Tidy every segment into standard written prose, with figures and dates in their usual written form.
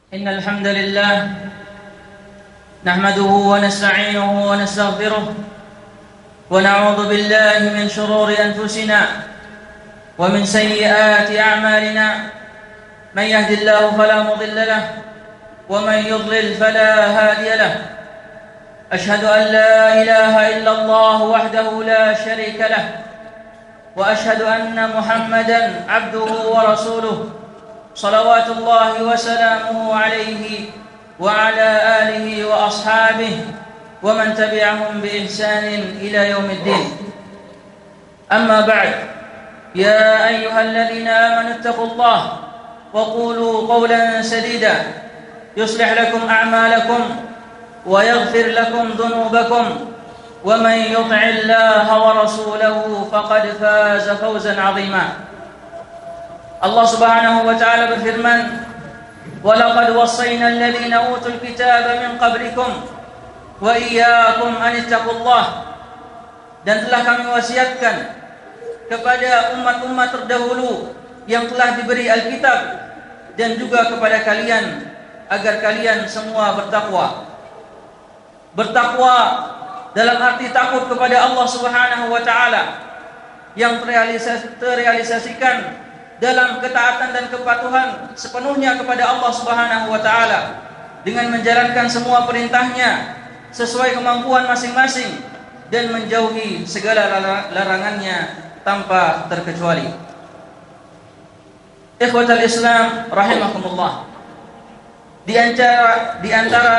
إن الحمد لله نحمده ونستعينه ونستغفره ونعوذ بالله من شرور أنفسنا ومن سيئات أعمالنا. من يهد الله فلا مضل له ومن يضلل فلا هادي له. أشهد أن لا إله إلا الله وحده لا شريك له وأشهد أن محمدا عبده ورسوله صلوات الله وسلامه عليه وعلى آله وأصحابه ومن تبعهم بإحسان إلى يوم الدين. أما بعد، يا أيها الذين آمنوا اتقوا الله وقولوا قولا سديدا يصلح لكم أعمالكم ويغفر لكم ذنوبكم ومن يطع الله ورسوله فقد فاز فوزا عظيما. Allah Subhanahu wa taala berfirman, "Walaqad wassayna alladziina utul kitaba min qablikum wa iyyakum an ittaqullah." Dan telah kami wasiatkan kepada umat-umat terdahulu yang telah diberi Alkitab dan juga kepada kalian agar kalian semua bertakwa. Bertakwa dalam arti takut kepada Allah Subhanahu wa taala yang terrealisasikan dalam ketaatan dan kepatuhan sepenuhnya kepada Allah Subhanahu wa taala dengan menjalankan semua perintahnya sesuai kemampuan masing-masing dan menjauhi segala larangannya tanpa terkecuali. Ikhwatal Islam rahimakumullah. Di antara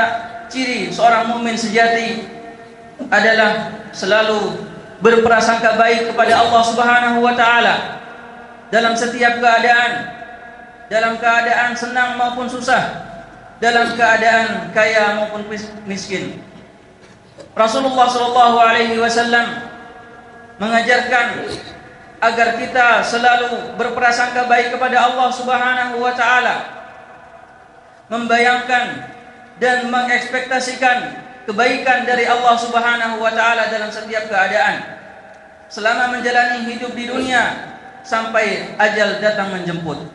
ciri seorang mukmin sejati adalah selalu berprasangka baik kepada Allah Subhanahu wa taala dalam setiap keadaan, dalam keadaan senang maupun susah, dalam keadaan kaya maupun miskin. Rasulullah sallallahu alaihi wasallam mengajarkan agar kita selalu berprasangka baik kepada Allah Subhanahu wa taala, membayangkan dan mengekspektasikan kebaikan dari Allah Subhanahu wa taala dalam setiap keadaan selama menjalani hidup di dunia sampai ajal datang menjemput.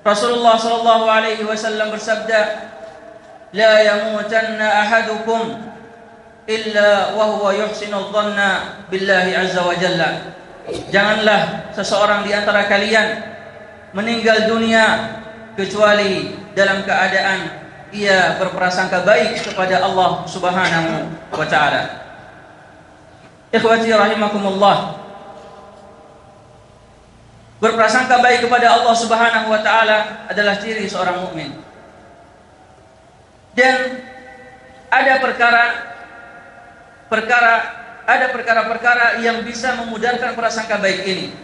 Rasulullah sallallahu alaihi wasallam bersabda, "La yamutanna ahadukum illa wa huwa yuhsinu dhanna billahi azza wa jalla." Janganlah seseorang di antara kalian meninggal dunia kecuali dalam keadaan ia berprasangka baik kepada Allah Subhanahu wa taala. Ikhwati rahimakumullah. Berprasangka baik kepada Allah Subhanahu wa taala adalah ciri seorang mukmin. Dan ada perkara-perkara yang bisa memudahkan prasangka baik ini.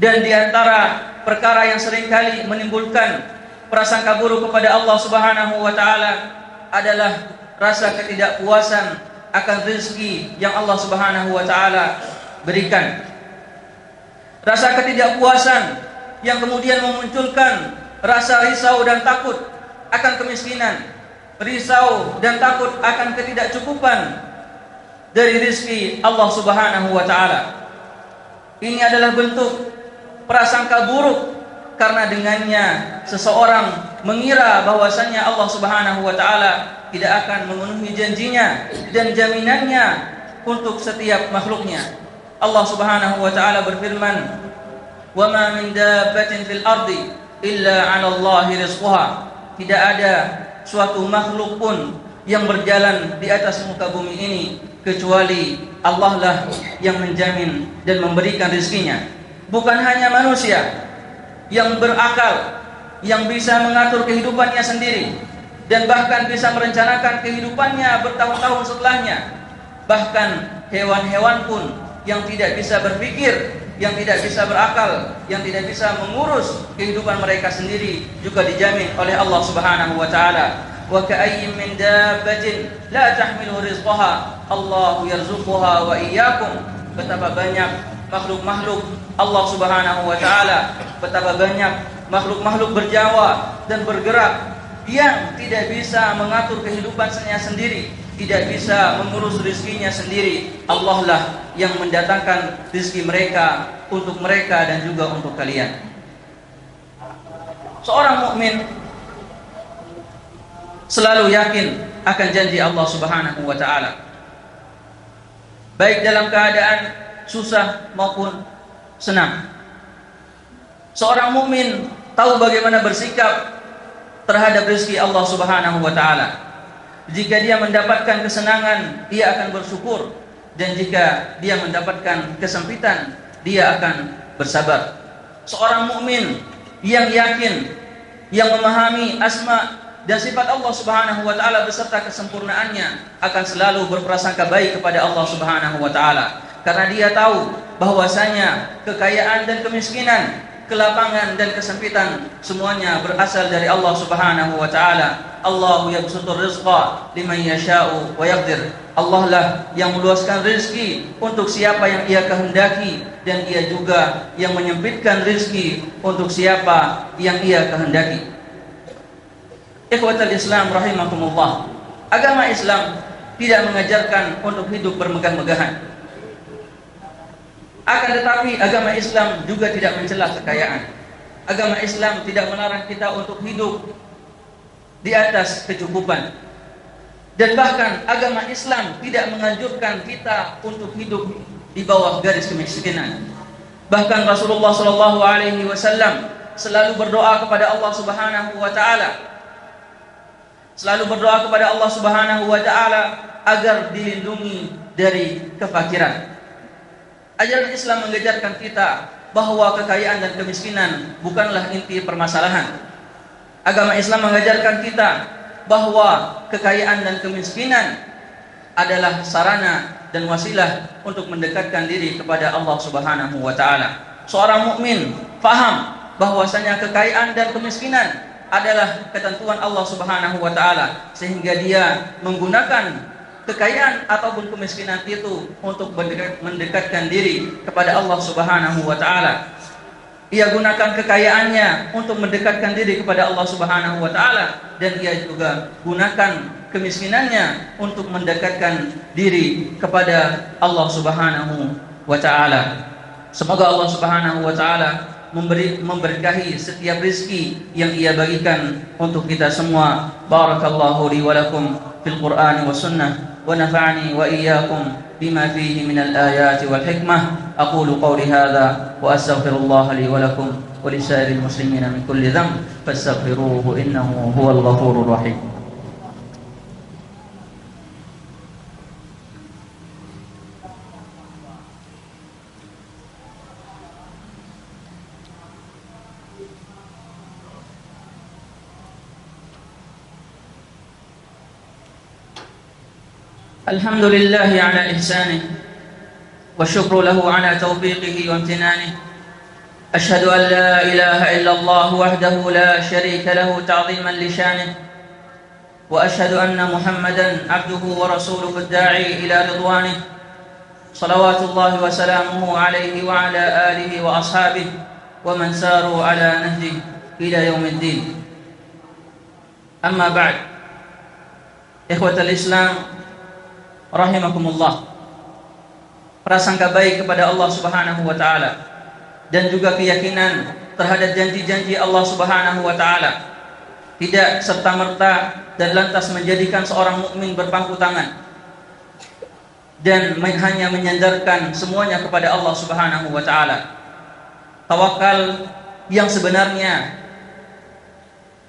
Dan di antara perkara yang seringkali menimbulkan prasangka buruk kepada Allah Subhanahu wa taala adalah rasa ketidakpuasan akan rezeki yang Allah Subhanahu wa taala berikan. Rasa ketidakpuasan yang kemudian memunculkan rasa risau dan takut akan kemiskinan, risau dan takut akan ketidakcukupan dari rezeki Allah Subhanahu wa taala. Ini adalah bentuk prasangka buruk karena dengannya seseorang mengira bahwasannya Allah Subhanahu wa taala tidak akan memenuhi janjinya dan jaminannya untuk setiap makhluknya. Allah Subhanahu wa taala berfirman, "Wa ma min dabbatin fil ardi illa 'ala Allahi rizquha." Tidak ada suatu makhluk pun yang berjalan di atas muka bumi ini kecuali Allah lah yang menjamin dan memberikan rezekinya. Bukan hanya manusia yang berakal, yang bisa mengatur kehidupannya sendiri dan bahkan bisa merencanakan kehidupannya bertahun-tahun setelahnya. Bahkan hewan-hewan pun yang tidak bisa berpikir, yang tidak bisa berakal, yang tidak bisa mengurus kehidupan mereka sendiri juga dijamin oleh Allah Subhanahu wa taala. Wa ka'ayyin min dabbatin la tahmilu rizqaha Allahu yarzuquha wa iyyakum. Betapa banyak makhluk-makhluk Allah Subhanahu wa taala, betapa banyak makhluk-makhluk berjawa dan bergerak yang tidak bisa mengatur kehidupannya sendiri, tidak bisa mengurus rezekinya sendiri. Allah lah yang mendatangkan rezeki mereka untuk mereka dan juga untuk kalian. Seorang mukmin selalu yakin akan janji Allah Subhanahu wa taala, baik dalam keadaan susah maupun senang. Seorang mukmin tahu bagaimana bersikap terhadap rezeki Allah Subhanahu wa taala. Jika dia mendapatkan kesenangan, dia akan bersyukur, dan jika dia mendapatkan kesempitan, dia akan bersabar. Seorang mukmin yang yakin, yang memahami asma dan sifat Allah Subhanahu wa taala beserta kesempurnaannya, akan selalu berprasangka baik kepada Allah Subhanahu wa taala, karena dia tahu bahwasanya kekayaan dan kemiskinan, kelapangan dan kesempitan semuanya berasal dari Allah Subhanahu wa taala. Allahu yabsutur rizqa liman yasha'u wa yaqdir. Allah lah yang meluaskan rezeki untuk siapa yang Ia kehendaki, dan Ia juga yang menyempitkan rezeki untuk siapa yang Ia kehendaki. Ikhwatal Islam rahimakumullah. Agama Islam tidak mengajarkan untuk hidup bermegah-megahan. Akan tetapi agama Islam juga tidak mencela kekayaan. Agama Islam tidak melarang kita untuk hidup di atas kecukupan. Dan bahkan agama Islam tidak menganjurkan kita untuk hidup di bawah garis kemiskinan. Bahkan Rasulullah sallallahu alaihi wasallam selalu berdoa kepada Allah Subhanahu wa taala. Selalu berdoa kepada Allah Subhanahu wa taala agar dilindungi dari kefakiran. Ajaran Islam mengajarkan kita bahwa kekayaan dan kemiskinan bukanlah inti permasalahan. Agama Islam mengajarkan kita bahwa kekayaan dan kemiskinan adalah sarana dan wasilah untuk mendekatkan diri kepada Allah Subhanahu wa taala. Seorang mukmin faham bahwasanya kekayaan dan kemiskinan adalah ketentuan Allah Subhanahu wa taala, sehingga dia menggunakan kekayaan ataupun kemiskinan itu untuk mendekatkan diri kepada Allah Subhanahu wa taala. Ia gunakan kekayaannya untuk mendekatkan diri kepada Allah Subhanahu wa taala, dan ia juga gunakan kemiskinannya untuk mendekatkan diri kepada Allah Subhanahu wa taala. Semoga Allah Subhanahu wa taala memberkahi setiap rezeki yang Ia bagikan untuk kita semua. Barakallahu li wa lakum fil Qur'an wa sunnah, wa nafa'ani wa iyyakum bima fihi minal ayati wal hikmah. Aqulu qawli hadha wa astaghfirullah li wa lakum wa li sa'iril muslimina min kulli dhanb fastaghfiruhu innahu huwal ghafurur rahim. الحمد لله على إحسانه والشكر له على توفيقه وامتنانه. أشهد أن لا إله إلا الله وحده لا شريك له تعظيما لشانه، وأشهد أن محمدا عبده ورسوله الداعي إلى رضوانه، صلوات الله وسلامه عليه وعلى آله وأصحابه ومن ساروا على نهجه إلى يوم الدين. أما بعد، إخوة الإسلام rahimakumullah. Prasangka baik kepada Allah Subhanahu wa taala dan juga keyakinan terhadap janji-janji Allah Subhanahu wa taala tidak serta-merta dan lantas menjadikan seorang mukmin berpangku tangan dan hanya menyandarkan semuanya kepada Allah Subhanahu wa taala. Tawakal yang sebenarnya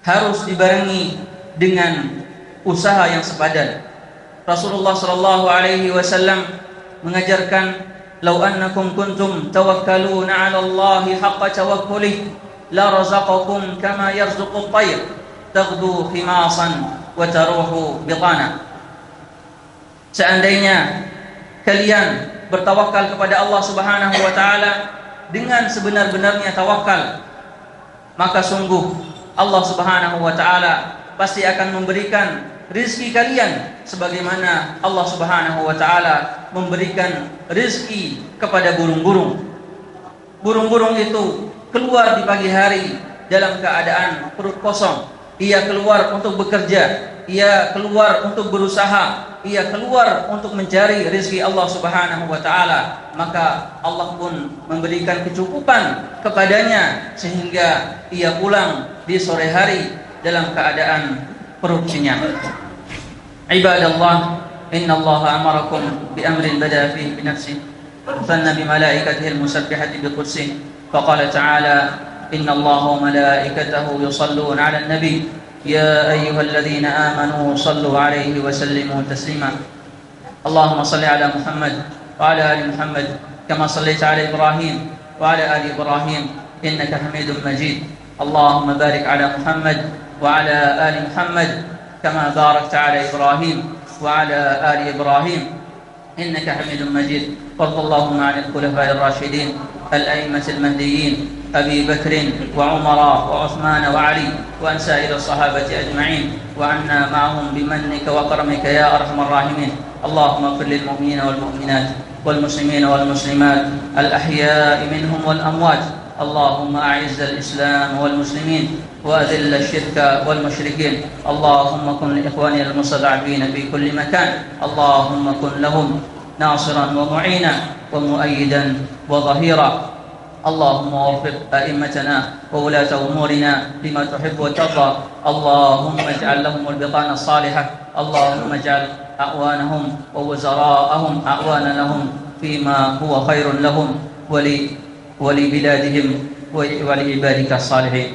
harus dibarengi dengan usaha yang sepadan. Rasulullah sallallahu alaihi wasallam mengajarkan, "Lau annakum kuntum tawakkaluna 'ala Allahi haqqa tawakkulih la razaqakum kama yarzuqu at-tayr taghdu khimasan wa taruhu bitana." Seandainya kalian bertawakal kepada Allah Subhanahu wa taala dengan sebenar-benarnya tawakal, maka sungguh Allah Subhanahu wa taala pasti akan memberikan rizki kalian sebagaimana Allah Subhanahu wa taala memberikan rizki kepada burung-burung. Burung-burung itu keluar di pagi hari dalam keadaan perut kosong. Ia keluar untuk bekerja, ia keluar untuk berusaha, ia keluar untuk mencari rizki Allah Subhanahu wa taala. Maka Allah pun memberikan kecukupan kepadanya sehingga ia pulang di sore hari dalam keadaan korupsinya. Ibadallah, inna Allah amarakum bi amrin bada fihi bi nafsihi thanna bi malaikatihi al-musabbihati bi qudsih faqala ta'ala inna Allah wa malaikatahu yusalluna 'alan nabi ya ayyuhalladhina amanu sallu 'alaihi wa sallimu taslima. Allahumma salli 'ala Muhammad wa 'ala ali Muhammad kama sallaita 'ala Ibrahim wa 'ala ali Ibrahim innaka Hamidum Majid. Allahumma barik 'ala Muhammad wa 'ala ali Muhammad كما باركت على إبراهيم وعلى آل إبراهيم إنك حميد مجيد. وارض اللهم عن الخلفاء الراشدين الأئمة المهديين أبي بكر وعمر وعثمان وعلي وعن سائر الصحابة أجمعين وعنا معهم بمنك وكرمك يا أرحم الراحمين. اللهم اغفر للمؤمنين والمؤمنات والمسلمين والمسلمات الأحياء منهم والأموات. اللهم أعز الإسلام والمسلمين وأذل الشرك والمشركين. اللهم كن لإخواننا المستضعفين في كل مكان. اللهم كن لهم ناصرا ومعينا ومؤيدا وظهيرا. اللهم وفق أئمتنا وولاة أمورنا لما تحب وترضى. اللهم اجعل لهم البطانة الصالحة. اللهم اجعل أعوانهم ووزراءهم أعوانا لهم فيما هو خير لهم ولبلادهم ولعبادك الصالحين.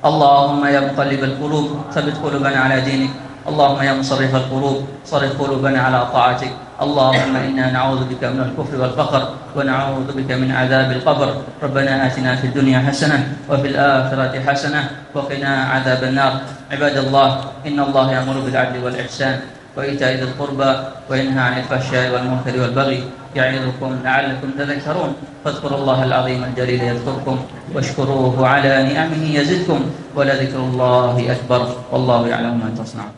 اللهم يا مقلب القلوب ثبت قلوبنا على دينك. اللهم يا مصرف القلوب صرف قلوبنا على طاعتك. اللهم إنا نعوذ بك من الكفر والفقر ونعوذ بك من عذاب القبر. ربنا آتنا في الدنيا حسنة وفي الآخرة حسنة وقنا عذاب النار. عباد الله، إن الله يأمر بالعدل والإحسان وإيتاء ذي القربى وينهى عن الفحشاء والمنكر والبغي يعظكم لعلكم تذكرون. فاذكروا الله العظيم الجليل يذكركم واشكروه على نعمه يزدكم ولذكر الله أكبر والله يعلم ما تصنعون.